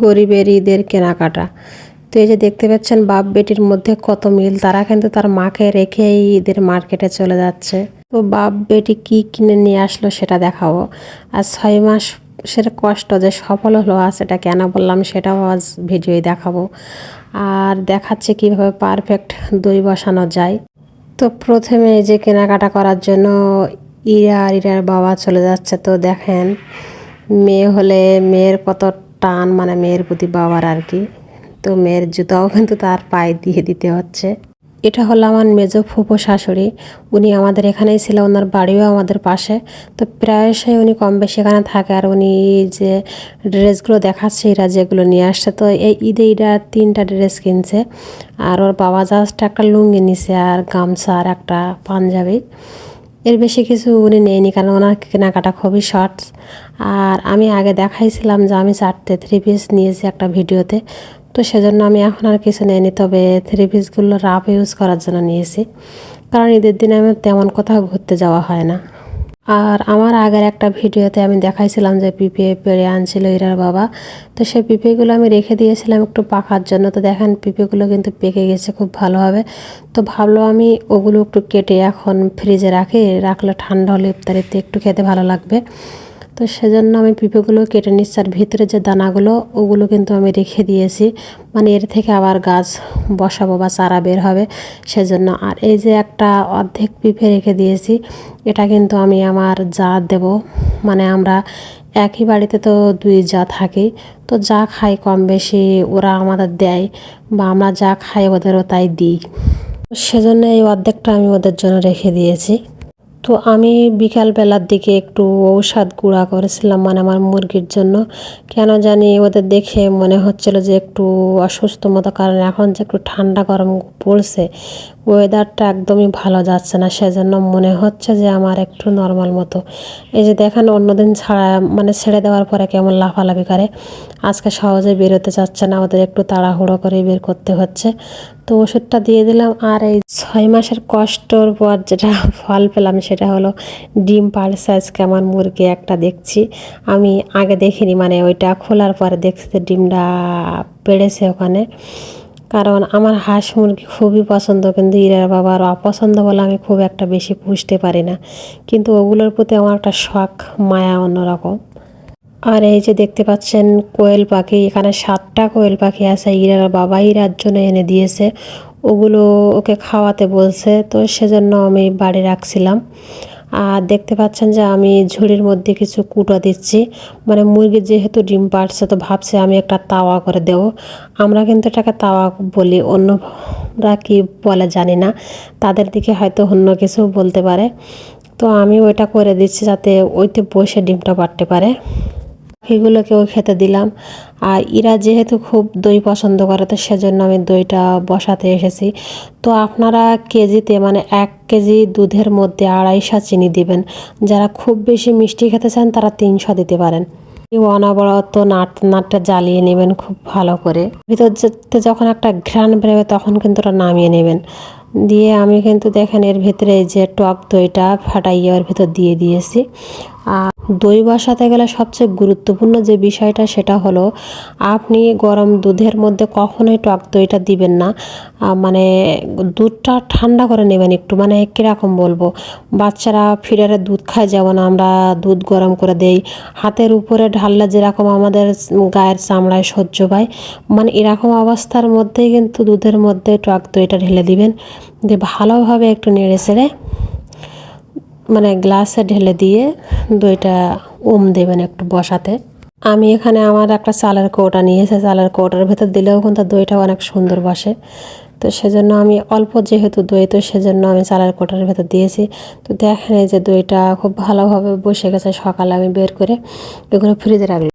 গরিবের ঈদের কেনাকাটা। তো এই যে দেখতে পাচ্ছেন বাপ বেটির মধ্যে কত মিল, তারা কিন্তু তার মাকে রেখেই ঈদের মার্কেটে চলে যাচ্ছে। তো বাপ বেটি কি কিনে নিয়ে আসলো সেটা দেখাবো। আর 6 মাসের কষ্ট যে সফল হলো আজ সেটা কেন বললাম সেটাও আজ ভিডিওয় দেখাবো। আর দেখাচ্ছে কিভাবে পারফেক্ট দই বসানো যায়। তো প্রথমে এই যে কেনাকাটা করার জন্য ইরা আর ইরার বাবা চলে যাচ্ছে। তো দেখেন মেয়ে হলে মেয়ের কত টান, মানে মেয়ের প্রতি বাবার আর কি। তো মেয়ের জুতাও কিন্তু তার পায়ে দিয়ে দিতে হচ্ছে। এটা হলো আমার মেজো ফুফো শাশুড়ি, উনি আমাদের এখানেই ছিল, ওনার বাড়িও আমাদের পাশে। তো প্রায়শই উনি কম বেশি এখানে থাকে। আর উনি যে ড্রেসগুলো দেখাচ্ছে এরা যেগুলো নিয়ে আসছে, তো এই ঈদে এরা 3টা ড্রেস কিনছে। আর ওর বাবা জাস্ট একটা লুঙ্গি নিছে আর গামছা আর একটা পাঞ্জাবি, এর বেশি কিছু উনি নেয়নি, কারণ ওনার কেনাকাটা খুবই শর্ট। আর আমি আগে দেখাইছিলাম যে আমি 4টে 3 পিস নিয়েছি একটা ভিডিওতে, তো সেজন্য আমি এখন আর কিছু নেইনি। তবে 3 পিসগুলো রাফ ইউজ করার জন্য নিয়েছি, কারণ ঈদের দিনে আমি তেমন কোথাও ঘুরতে যাওয়া হয় না। আর আমার আগের একটা ভিডিওতে আমি দেখাইছিলাম যে পিঁপে পেড়ে আনছিল ইরার বাবা, তো সেই পিঁপেগুলো আমি রেখে দিয়েছিলাম একটু পাকার জন্য। তো দেখেন পিঁপেগুলো কিন্তু পেকে গেছে খুব ভালোভাবে। তো ভাবলাম আমি ওগুলো একটু কেটে এখন ফ্রিজে রাখলে ঠান্ডা হলে ইফতারিতে একটু খেতে ভালো লাগবে। তো সেজন্য আমি পিঁপেগুলো কেটে নিচ্ছি। আর ভিতরে যে দানাগুলো ওগুলো কিন্তু আমি রেখে দিয়েছি, মানে এর থেকে আবার গাছ বসাবো বা চারা বের হবে সেজন্য। আর এই যে একটা অর্ধেক পিঁপে রেখে দিয়েছি, এটা কিন্তু আমি আমার যা দেব, মানে আমরা একই বাড়িতে তো 2 যা থাকি, তো যা খাই কম বেশি ওরা আমাদের দেয়, বা আমরা যা খাই ওদেরও তাই দিই। সেজন্য এই অর্ধেকটা আমি ওদের জন্য রেখে দিয়েছি। তো আমি বিকালবেলার দিকে একটু ঔষধ গুঁড়া করেছিলাম, মানে আমার মুরগির জন্য। কেন জানি ওদের দেখে মনে হচ্ছিল যে একটু অসুস্থ মতো, কারণ এখন যে একটু ঠান্ডা গরম পড়ছে, ওয়েদারটা একদমই ভালো যাচ্ছে না, সেজন্য মনে হচ্ছে যে আমার একটু নর্মাল মতো। এই যে দেখেন অন্যদিন ছাড়া মানে ছেড়ে দেওয়ার পরে কেমন লাফালাফি করে, আজকে সহজে বেরোতে চাচ্ছে না, ওদের একটু তাড়াহুড়ো করে বের করতে হচ্ছে। তো ওষুধটা দিয়ে দিলাম। আর এই 6 মাসের কষ্টর পর যেটা ফল পেলাম সেটা হলো ডিম পাড়ছে আজকে আমার মুরগি একটা, দেখছি আমি আগে দেখিনি, মানে ওইটা খোলার পরে দেখছি যে ডিমটা পেড়েছে ওখানে। কারণ আমার হাঁস মুরগি খুবই পছন্দ, কিন্তু ইরার বাবার অপছন্দ বলে আমি খুব একটা বেশি পুষতে পারি না, কিন্তু ওগুলোর প্রতি আমার একটা শখ মায়া অন্যরকম। আর এই যে দেখতে পাচ্ছেন কোয়েল পাখি, এখানে 7টা কোয়েল পাখি আছে, ইরার বাবা ইরার জন্য এনে দিয়েছে, ওগুলো ওকে খাওয়াতে বলছে, তো সেজন্য আমি বাড়ি রাখছিলাম। আর দেখতে পাচ্ছেন যে আমি ঝুড়ির মধ্যে কিছু কুটো দিচ্ছি, মানে মুরগির যেহেতু ডিম পাড়ছে তো ভাবছি আমি একটা তাওয়া করে দেব। আমরা কিন্তু এটাকে তাওয়া বলি, অন্যরা কি বলে জানি না, তাদের দিকে হয়তো অন্য কিছু বলতে পারে। তো আমি ওইটা করে দিচ্ছি যাতে ওইতে বসে ডিমটা পাড়তে পারে। এগুলোকেও খেতে দিলাম। আর এরা যেহেতু খুব দই পছন্দ করে, তো সেজন্য আমি দইটা বসাতে এসেছি। তো আপনারা কেজিতে, মানে 1 কেজি দুধের মধ্যে 250 চিনি দিবেন। যারা খুব বেশি মিষ্টি খেতে চান তারা 300 দিতে পারেন। অনবরত নাটটা জ্বালিয়ে নেবেন খুব ভালো করে, ভিতর যেতে যখন একটা ঘ্রাণ বেরোবে তখন কিন্তু ওটা নামিয়ে নেবেন। দিয়ে আমি কিন্তু দেখেন এর ভিতরে এই যে টক দইটা ফাটাইয়ে ওর ভিতর দিয়ে দিয়েছি। আর দই বসাতে গেলে সবচেয়ে গুরুত্বপূর্ণ যে বিষয়টা সেটা হলো আপনি গরম দুধের মধ্যে কখনোই টক দইটা দিবেন না। মানে দুধটা ঠান্ডা করে নেবেন একটু, মানে কীরকম বলবো, বাচ্চারা ফিডারে দুধ খায় যেমন আমরা দুধ গরম করে দেই, হাতের উপরে ঢাললে যেরকম আমাদের গায়ের চামড়ায় সহ্য পায়, মানে এরকম অবস্থার মধ্যেই কিন্তু দুধের মধ্যে টক দইটা ঢেলে দিবেন। দিয়ে ভালোভাবে একটু নেড়ে চেড়ে মানে গ্লাসে ঢেলে দিয়ে দইটা দেবেন একটু বসাতে। আমি এখানে আমার একটা চালের কৌটা নিয়েছি, চালের কৌটার ভেতর দিলেও কিন্তু দইটা অনেক সুন্দর বসে। তো সেজন্য আমি অল্প যেহেতু দই, তো সেজন্য আমি চালের কৌটার ভেতর দিয়েছি। তো দেখেন এই যে দইটা খুব ভালোভাবে বসে গেছে, সকালে আমি বের করে এগুলো ফ্রিজে রাখলাম।